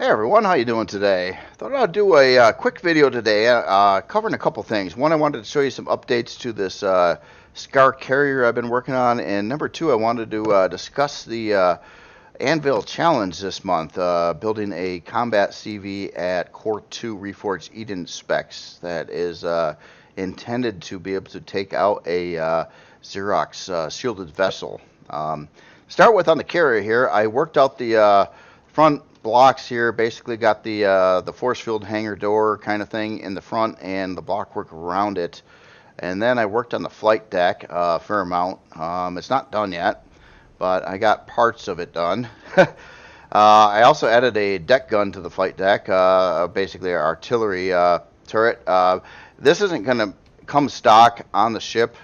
Hey everyone, how you doing today? Thought I'd do a quick video today covering a couple things. One, I wanted to show you some updates to this Skaar carrier I've been working on, and number two, I wanted to discuss the Anvil challenge this month, building a combat CV at Core 2 Reforged Eden specs that is intended to be able to take out a Xerox shielded vessel. Start with on the carrier here, I worked out the front blocks here. Basically got the force field hangar door kind of thing in the front and the block work around it. And then I worked on the flight deck a fair amount. It's not done yet, but I got parts of it done. I also added a deck gun to the flight deck, basically an artillery turret. This isn't going to come stock on the ship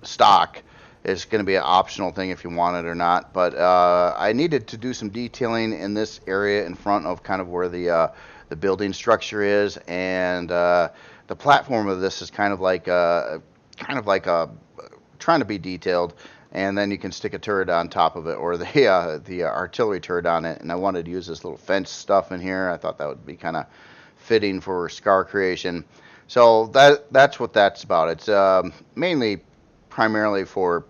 stock. It's going to be an optional thing if you want it or not. But I needed to do some detailing in this area in front of kind of where the building structure is, and the platform of this is kind of like trying to be detailed. And then you can stick a turret on top of it, or the artillery turret on it. And I wanted to use this little fence stuff in here. I thought that would be kind of fitting for Skaar creation. So that's what that's about. It's primarily for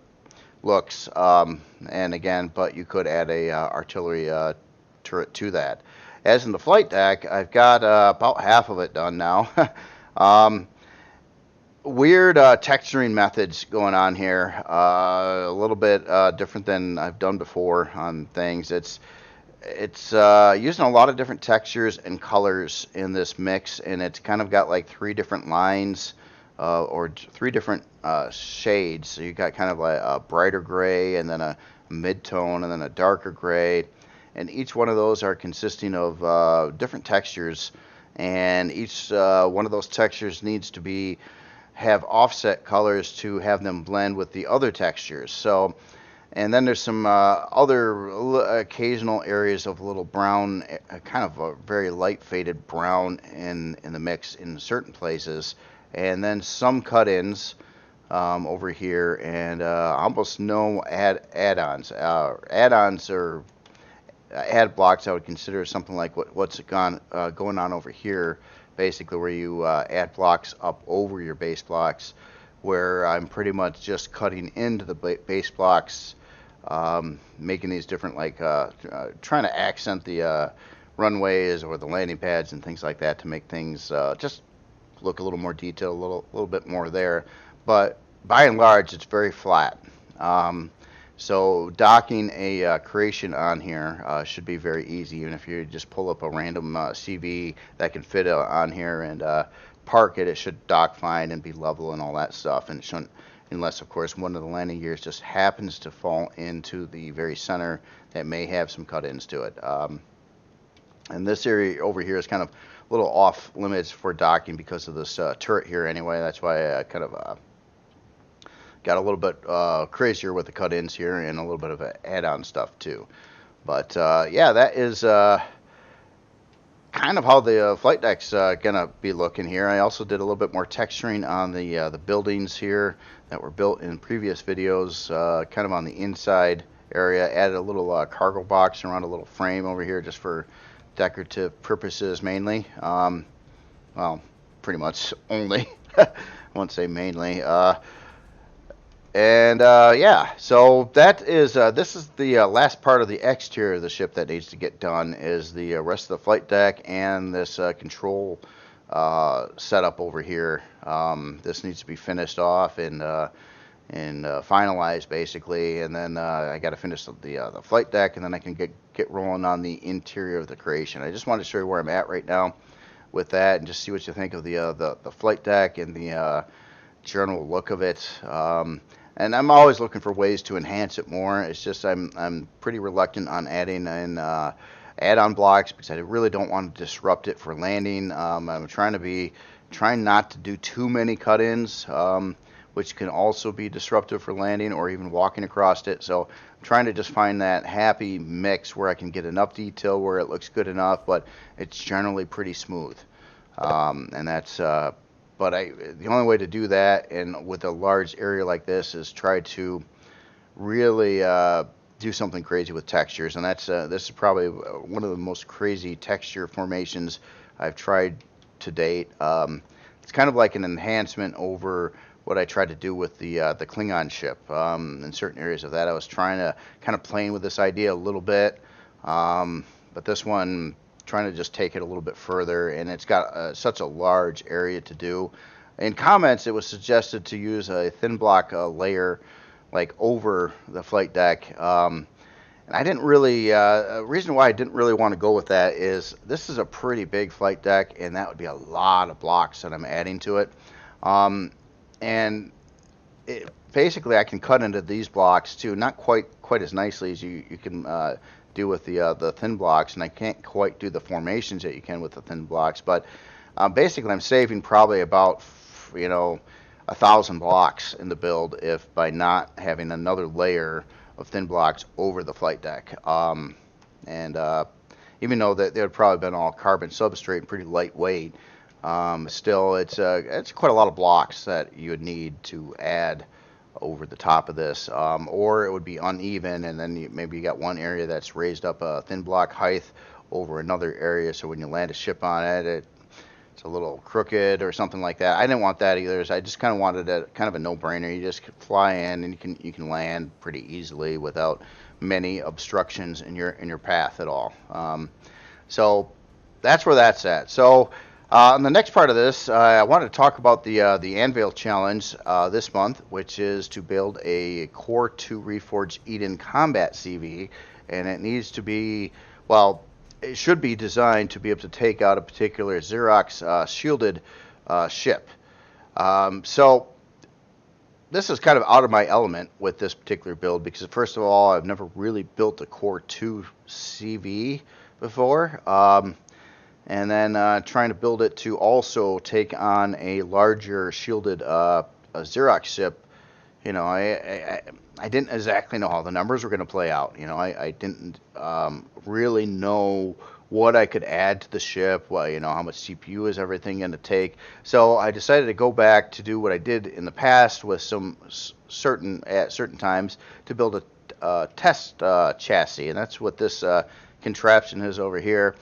looks, and again, but you could add a artillery turret to that. As in the flight deck, I've got about half of it done now. Weird texturing methods going on here, a little bit different than I've done before on things. It's using a lot of different textures and colors in this mix, and it's kind of got like three different lines or three different shades. So you got kind of like a brighter gray, and then a mid-tone, and then a darker gray, and each one of those are consisting of different textures, and each one of those textures needs to have offset colors to have them blend with the other textures. So, and then there's some other occasional areas of a little brown, kind of a very light faded brown in the mix in certain places, and then some cut-ins over here, and almost no add-ons. Add-ons or add blocks I would consider something like what's going on over here, basically where you add blocks up over your base blocks, where I'm pretty much just cutting into the base blocks, making these different, like trying to accent the runways or the landing pads and things like that to make things just look a little more detailed, a little bit more there. But by and large, it's very flat. So docking a creation on here should be very easy, even if you just pull up a random CV that can fit on here and park it. It should dock fine and be level and all that stuff, and it shouldn't, unless of course one of the landing gears just happens to fall into the very center that may have some cut-ins to it. And this area over here is kind of a little off limits for docking because of this turret here anyway. That's why I kind of got a little bit crazier with the cut-ins here, and a little bit of add-on stuff too. But yeah, that is kind of how the flight deck's gonna be looking here. I also did a little bit more texturing on the buildings here that were built in previous videos, kind of on the inside area. Added a little cargo box around a little frame over here just for decorative purposes mainly. Well, pretty much only. I won't say mainly. Yeah, so that is this is the last part of the exterior of the ship that needs to get done, is the rest of the flight deck and this control setup over here. This needs to be finished off and finalized basically, and then I got to finish the flight deck, and then I can get rolling on the interior of the creation. I just wanted to show you where I'm at right now with that, and just see what you think of the flight deck and the general look of it. And I'm always looking for ways to enhance it more. It's just I'm pretty reluctant on adding in add-on blocks because I really don't want to disrupt it for landing. I'm trying not to do too many cut-ins, which can also be disruptive for landing or even walking across it. So I'm trying to just find that happy mix where I can get enough detail where it looks good enough, but it's generally pretty smooth. And that's but the only way to do that, and with a large area like this, is try to really do something crazy with textures, and that's this is probably one of the most crazy texture formations I've tried to date. It's kind of like an enhancement over what I tried to do with the Klingon ship. In certain areas of that, I was trying to kind of playing with this idea a little bit, but this one trying to just take it a little bit further, and it's got such a large area to do. In comments, it was suggested to use a thin block layer like over the flight deck. And I didn't really, reason why I didn't really want to go with that is this is a pretty big flight deck, and that would be a lot of blocks that I'm adding to it. And basically I can cut into these blocks too, not quite as nicely as you can do with the thin blocks, and I can't quite do the formations that you can with the thin blocks, but basically I'm saving probably about 1,000 blocks in the build if by not having another layer of thin blocks over the flight deck. And even though that they would probably been all carbon substrate and pretty lightweight, still it's quite a lot of blocks that you would need to add over the top of this, or it would be uneven, and then maybe you got one area that's raised up a thin block height over another area, so when you land a ship on it, it's a little crooked or something like that. I didn't want that either. So I just kind of wanted kind of a no-brainer. You just fly in and you can land pretty easily without many obstructions in your path at all. So that's where that's at. So on the next part of this, I wanted to talk about the Anvil challenge this month, which is to build a Core 2 Reforged Eden combat CV, and it needs to be, well, it should be designed to be able to take out a particular Xerox shielded ship. So this is kind of out of my element with this particular build because, first of all, I've never really built a Core 2 CV before. And then trying to build it to also take on a larger shielded a Xerox ship. I didn't exactly know how the numbers were going to play out. I didn't really know what I could add to the ship, how much CPU is everything going to take. So I decided to go back to do what I did in the past with some at certain times to build a test chassis, and that's what this contraption is over here.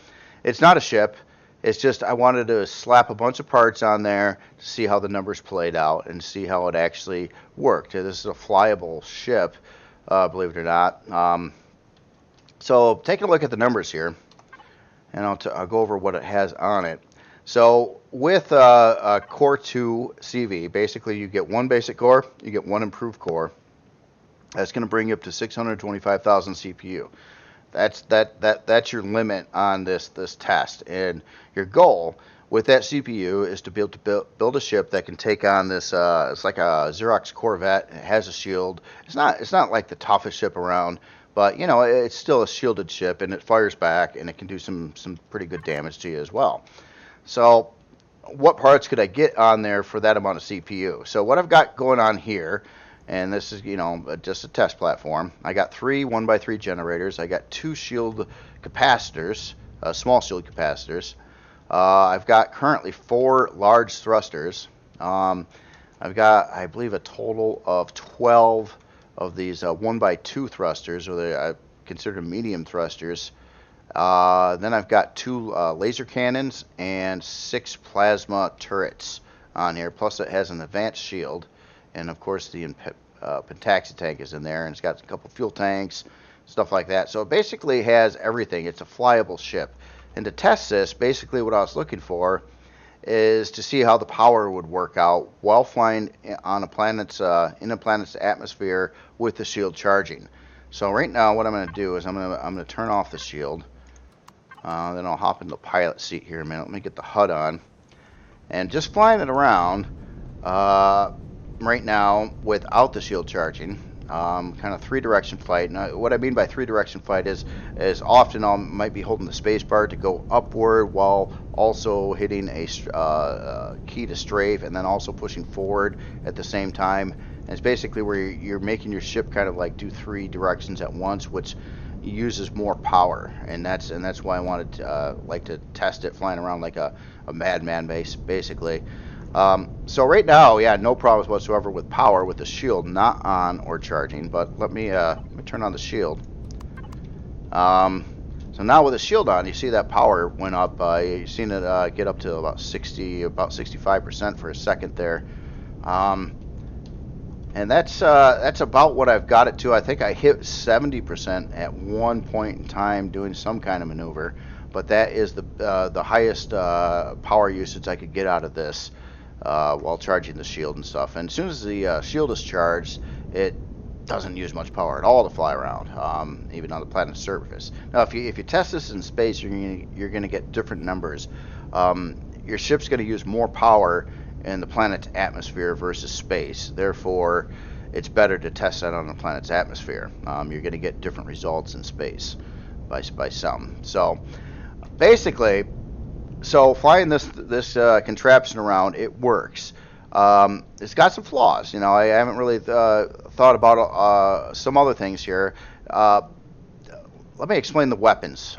It's not a ship. It's just I wanted to slap a bunch of parts on there to see how the numbers played out and see how it actually worked. This is a flyable ship, believe it or not. So taking a look at the numbers here, and I'll go over what it has on it. So with a Core 2 CV, basically you get one basic core, you get one improved core. That's going to bring you up to 625,000 CPU. That's your limit on this test, and your goal with that CPU is to be able to build a ship that can take on this. It's like a Xerox Corvette. It has a shield. It's not like the toughest ship around, but it's still a shielded ship, and it fires back, and it can do some pretty good damage to you as well. So what parts could I get on there for that amount of CPU? So what I've got going on here, and this is, just a test platform. I got 3 1x3 generators. I got 2 shield capacitors, small shield capacitors. I've got currently 4 large thrusters. I've got, I believe, a total of 12 of these 1x2 thrusters, or I consider medium thrusters. Then I've got 2 laser cannons and 6 plasma turrets on here. Plus it has an advanced shield. And of course the pentaxi tank is in there, and it's got a couple fuel tanks, stuff like that. So it basically has everything. It's a flyable ship. And to test this, basically what I was looking for is to see how the power would work out while flying on a planet's in a planet's atmosphere with the shield charging. So right now what I'm going to do is I'm going to turn off the shield. Then I'll hop into the pilot seat here a minute. Let me get the HUD on. And just flying it around right now without the shield charging, kind of 3-direction flight. Now, what I mean by 3-direction flight is often I might be holding the space bar to go upward while also hitting a key to strafe, and then also pushing forward at the same time. And it's basically where you're making your ship kind of like do 3 directions at once, which uses more power, and that's why I wanted to like to test it flying around like a madman basically. So right now, yeah, no problems whatsoever with power with the shield not on or charging. But let me turn on the shield. So now with the shield on, you see that power went up. You've seen it get up to about 60, about 65% for a second there. Um, and that's about what I've got it to. I think I hit 70% at one point in time doing some kind of maneuver, but that is the highest power usage I could get out of this while charging the shield and stuff. And as soon as the shield is charged, it doesn't use much power at all to fly around, even on the planet's surface. Now, if you test this in space, you're gonna get different numbers. Your ship's gonna use more power in the planet's atmosphere versus space. Therefore, it's better to test that on the planet's atmosphere. You're going to get different results in space by some. So basically, flying this contraption around, it works. It's got some flaws. I haven't really thought about some other things here. Let me explain the weapons.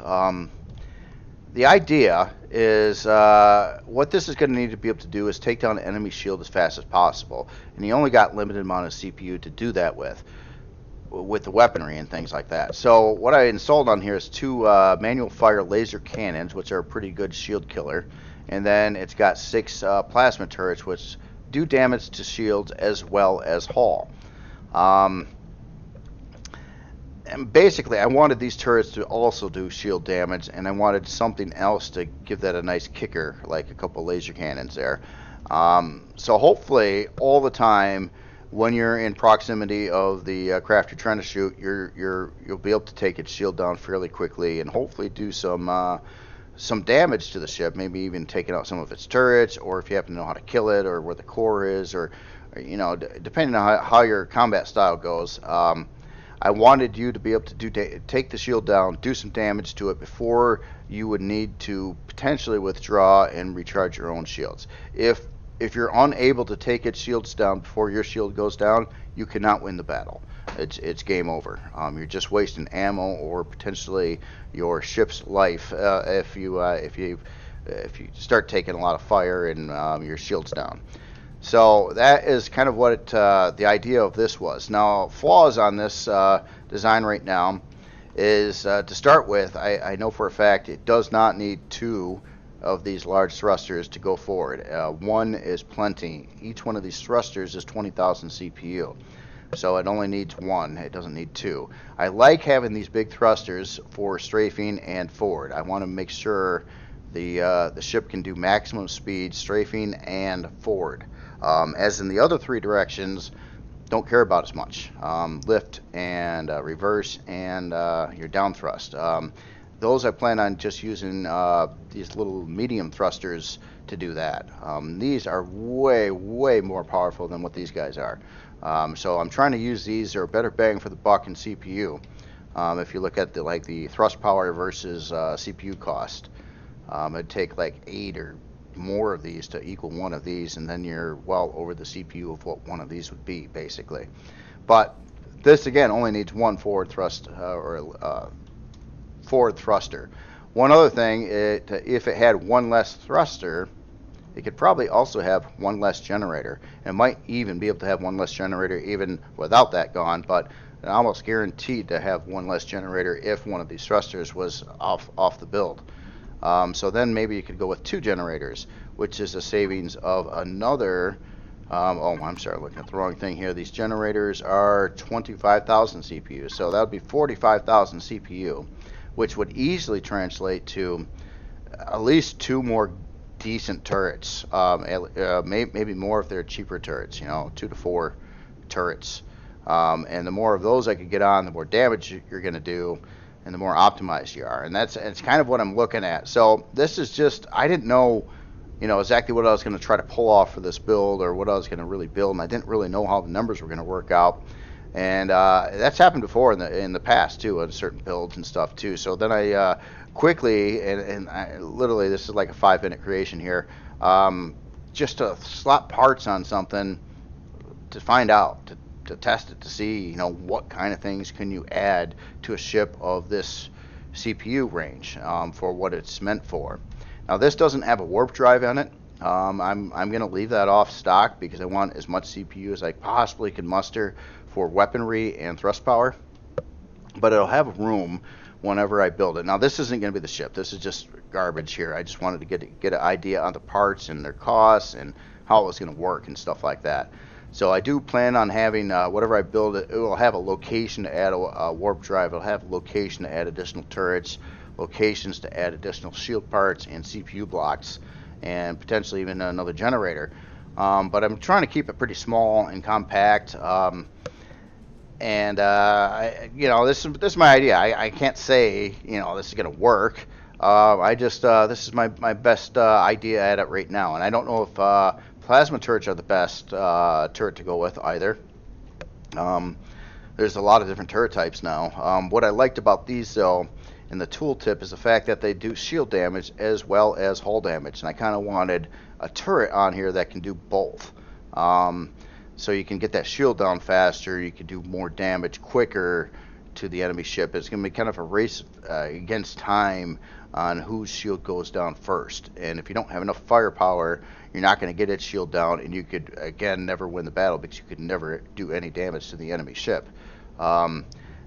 The idea is what this is going to need to be able to do is take down an enemy shield as fast as possible, and you only got limited amount of CPU to do that with the weaponry and things like that. So what I installed on here is two manual fire laser cannons, which are a pretty good shield killer, and then it's got 6 plasma turrets, which do damage to shields as well as hull. And basically, I wanted these turrets to also do shield damage, and I wanted something else to give that a nice kicker, like a couple laser cannons there. So hopefully, all the time, when you're in proximity of the craft you're trying to shoot, you'll be able to take its shield down fairly quickly, and hopefully do some damage to the ship. Maybe even taking out some of its turrets, or if you happen to know how to kill it, or where the core is, or depending on how your combat style goes. I wanted you to be able to take the shield down, do some damage to it before you would need to potentially withdraw and recharge your own shields. If you're unable to take its shields down before your shield goes down, you cannot win the battle. It's game over. You're just wasting ammo or potentially your ship's life if you start taking a lot of fire and your shield's down. So that is kind of what the idea of this was. Now, flaws on this design right now is, to start with, I know for a fact it does not need 2 of these large thrusters to go forward. 1 is plenty. Each one of these thrusters is 20,000 CPU. So it only needs 1. It doesn't need 2. I like having these big thrusters for strafing and forward. I want to make sure the ship can do maximum speed, strafing, and forward. As in the other 3 directions, don't care about as much. Lift and reverse and your down thrust. Those I plan on just using these little medium thrusters to do that. These are way more powerful than what these guys are. So I'm trying to use these. They're a better bang for the buck in CPU. If you look at the thrust power versus CPU cost, it'd take like 8 or more of these to equal 1 of these, and then you're well over the CPU of what 1 of these would be, basically. But this again only needs 1 forward thrust forward thruster. One other thing, if it had 1 less thruster, it could probably also have 1 less generator. It might even be able to have 1 less generator even without that gone, but almost guaranteed to have 1 less generator if one of these thrusters was off the build. So then maybe you could go with 2 generators, which is a savings of another, I'm sorry, looking at the wrong thing here. These generators are 25,000 CPU, so that would be 45,000 CPU, which would easily translate to at least 2 more decent turrets, maybe more if they're cheaper turrets, 2 to 4 turrets. And the more of those I could get on, the more damage you're going to do, and the more optimized you are. And it's kind of what I'm looking at. So this is just, I didn't know, exactly what I was going to try to pull off for this build, or what I was going to really build, and I didn't really know how the numbers were going to work out. And that's happened before in the past too, on certain builds and stuff too. So then I quickly, and I, literally this is like a 5-minute creation here, just to slap parts on something to find out, to test it, to see what kind of things can you add to a ship of this CPU range for what it's meant for. Now this doesn't have a warp drive on it. I'm going to leave that off stock because I want as much CPU as I possibly can muster for weaponry and thrust power, but it'll have room whenever I build it. Now this isn't going to be the ship. This is just garbage here. I just wanted to get an idea on the parts and their costs and how it was going to work and stuff like that. So I do plan on having whatever I build, it will have a location to add a warp drive. It'll have a location to add additional turrets, locations to add additional shield parts and CPU blocks, and potentially even another generator. But I'm trying to keep it pretty small and compact. You know, this is my idea. I can't say, you know, this is going to work. This is my best idea at it right now, and I don't know if plasma turrets are the best turret to go with either. There's a lot of different turret types now. What I liked about these, though, in the tooltip is the fact that they do shield damage as well as hull damage, and I kind of wanted a turret on here that can do both. So you can get that shield down faster, you can do more damage quicker to the enemy ship. It's going to be kind of a race against time on whose shield goes down first. And if you don't have enough firepower, you're not going to get its shield down, and you could, again, never win the battle because you could never do any damage to the enemy ship.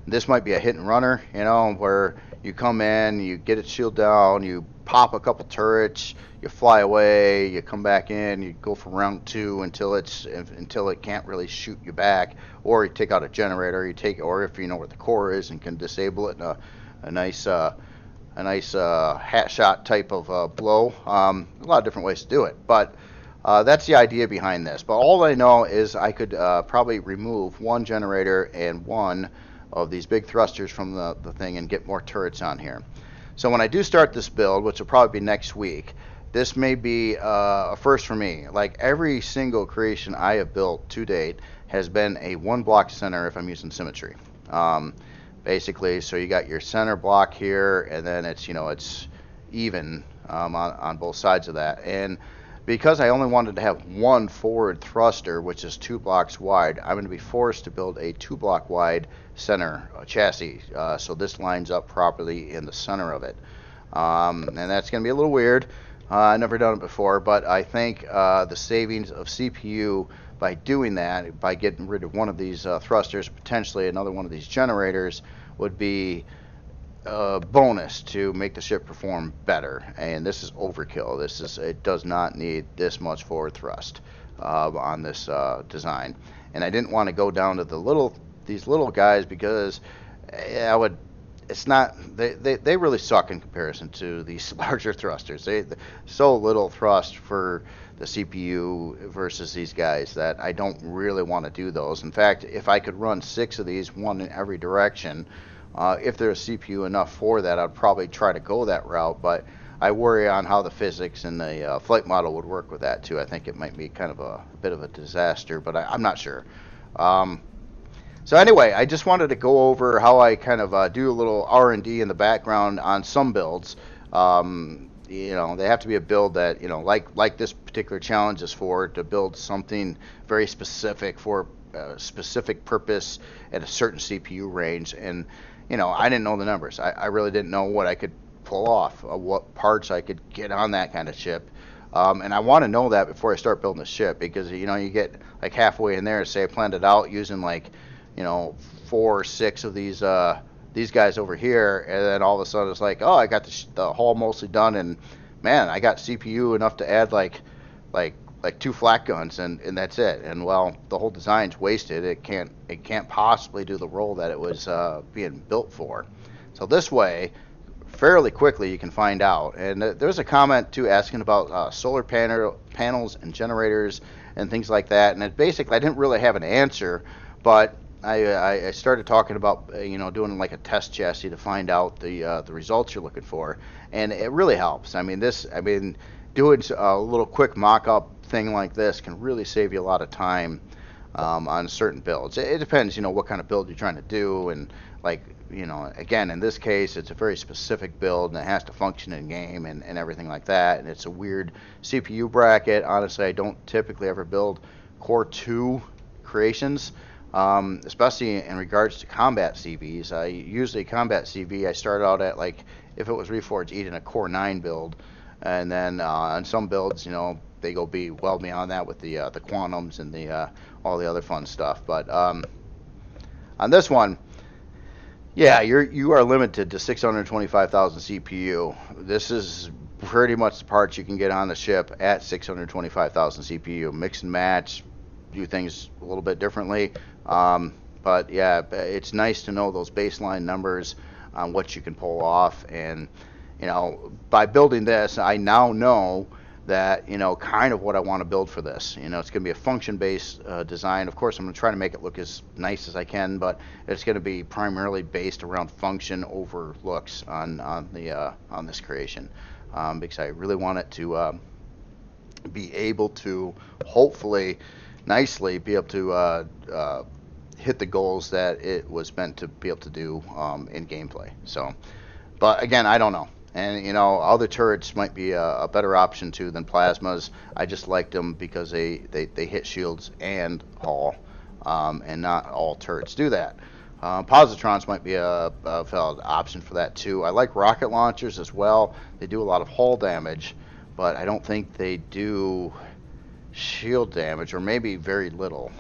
This might be a hit and runner, you know, where you come in, you get its shield down, you pop a couple turrets, you fly away, you come back in, you go for round 2 until it can't really shoot you back, or you take out a generator, or if you know where the core is and can disable it in a nice hat shot type of blow. A lot of different ways to do it, but that's the idea behind this. But all I know is I could probably remove one generator and one of these big thrusters from the thing and get more turrets on here. So when I do start this build, which will probably be next week, this may be a first for me. Like every single creation I have built to date has been a one block center if I'm using symmetry. Basically, so you got your center block here, and then it's, you know, it's even on both sides of that. And because I only wanted to have one forward thruster, which is 2 blocks wide, I'm going to be forced to build a 2 block wide center chassis. So this lines up properly in the center of it. And that's going to be a little weird. I've never done it before, but I think the savings of CPU by doing that, by getting rid of one of these thrusters, potentially another one of these generators, would be a bonus to make the ship perform better. And this is overkill. It does not need this much forward thrust on this design. And I didn't want to go down to these little guys because they really suck in comparison to these larger thrusters. So little thrust for the CPU versus these guys that I don't really want to do those. In fact, if I could run 6 of these, one in every direction, if there's CPU enough for that, I'd probably try to go that route, but I worry on how the physics and the flight model would work with that too. I think it might be kind of a bit of a disaster, but I'm not sure. So anyway, I just wanted to go over how I kind of do a little R&D in the background on some builds. You know, they have to be a build that, you know, like this particular challenge is for, to build something very specific for a specific purpose at a certain CPU range. And, you know, I didn't know the numbers. I really didn't know what I could pull off, what parts I could get on that kind of ship. And I want to know that before I start building the ship, because, you know, you get like halfway in there, say I planned it out using like, you know, 4 or 6 of these guys over here, and then all of a sudden it's like, oh, I got the hull mostly done, and man, I got CPU enough to add like 2 flak guns, and that's it. And well, the whole design's wasted. It can't possibly do the role that it was being built for. So this way, fairly quickly you can find out. And there's a comment too asking about solar panels and generators and things like that. And basically I didn't really have an answer, but I started talking about, you know, doing like a test chassis to find out the results you're looking for, and it really helps. I mean, doing a little quick mock-up thing like this can really save you a lot of time on certain builds. It depends, you know, what kind of build you're trying to do, and like, you know, again, in this case, it's a very specific build, and it has to function in game and everything like that, and it's a weird CPU bracket. Honestly, I don't typically ever build Core 2 creations. Especially in regards to combat CVs. Usually combat CV, I start out at, like, if it was Reforged Eden, a Core 9 build, and then on some builds, you know, they go well beyond that with the quantums and all the other fun stuff. But on this one, Yeah, you are limited to 625,000 CPU. This is pretty much the parts you can get on the ship at 625,000 CPU. Mix and match, do things a little bit differently. But yeah, it's nice to know those baseline numbers on what you can pull off. And, by building this, I now know that, kind of what I want to build for this. It's going to be a function-based design. Of course, I'm going to try to make it look as nice as I can, but it's going to be primarily based around function over looks on this creation, because I really want it to be able to hopefully nicely be able to hit the goals that it was meant to be able to do in gameplay. So, but again, I don't know. And, other turrets might be a better option too than plasmas. I just liked them because they hit shields and hull, and not all turrets do that. Positrons might be a valid option for that too. I like rocket launchers as well. They do a lot of hull damage, but I don't think they do shield damage, or maybe very little.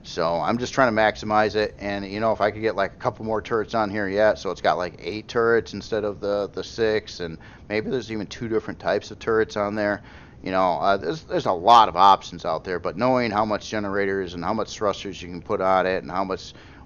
So I'm just trying to maximize it, and if I could get like a couple more turrets on here yet, so it's got like 8 turrets instead of the 6, and maybe there's even 2 different types of turrets on there. There's a lot of options out there, but knowing how much generators and how much thrusters you can put on it, and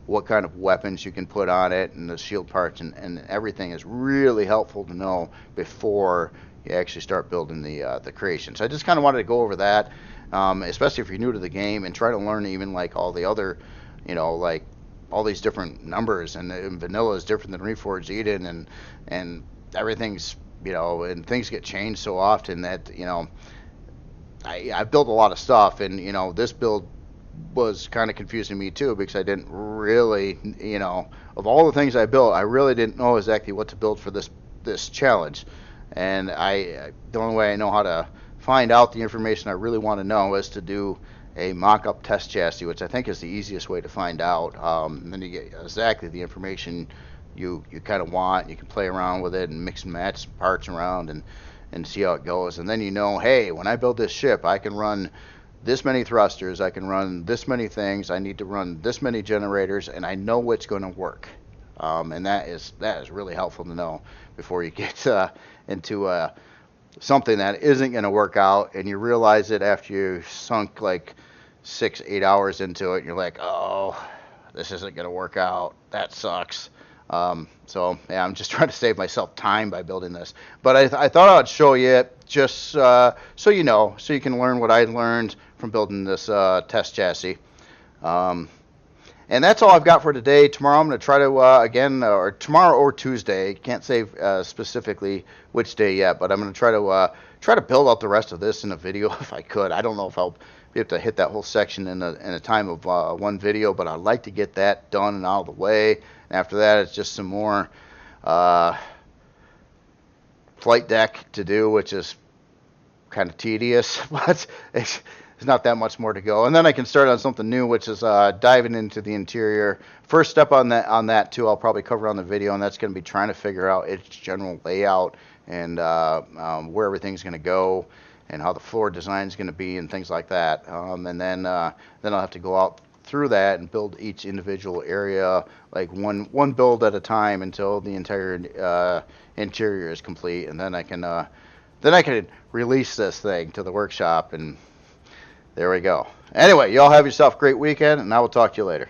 what kind of weapons you can put on it, and the shield parts and everything is really helpful to know before you actually start building the creation. So I just kind of wanted to go over that. Especially if you're new to the game, and try to learn even like all the other, like all these different numbers, and vanilla is different than Reforged Eden, and everything's, and things get changed so often that, I built a lot of stuff, and, this build was kind of confusing me too, because I didn't really, of all the things I built, I really didn't know exactly what to build for this challenge. And the only way I know how to find out the information I really want to know is to do a mock-up test chassis, which I think is the easiest way to find out. And then you get exactly the information you kind of want. You can play around with it and mix and match parts around and see how it goes. And then hey, when I build this ship, I can run this many thrusters, I can run this many things, I need to run this many generators, and I know what's going to work. And that is really helpful to know before you get into something that isn't going to work out, and you realize it after you sunk like 6-8 hours into it, and you're like, oh, this isn't going to work out. That sucks. So yeah, I'm just trying to save myself time by building this. But I thought I'd show you it just so so you can learn what I learned from building this test chassis. And that's all I've got for today. Tomorrow I'm going to try to, again, or tomorrow or Tuesday, can't say specifically which day yet, but I'm going to try to build out the rest of this in a video if I could. I don't know if I'll be able to hit that whole section in a time of one video, but I'd like to get that done and out of the way. And after that, it's just some more flight deck to do, which is kind of tedious, but it's not that much more to go. And then I can start on something new, which is diving into the interior. First step on that too, I'll probably cover on the video, and that's going to be trying to figure out its general layout and where everything's going to go, and how the floor design is going to be, and things like that. And then I'll have to go out through that and build each individual area, like one build at a time, until the entire interior is complete, and then I can release this thing to the workshop, and there we go. Anyway, y'all have yourself a great weekend, and I will talk to you later.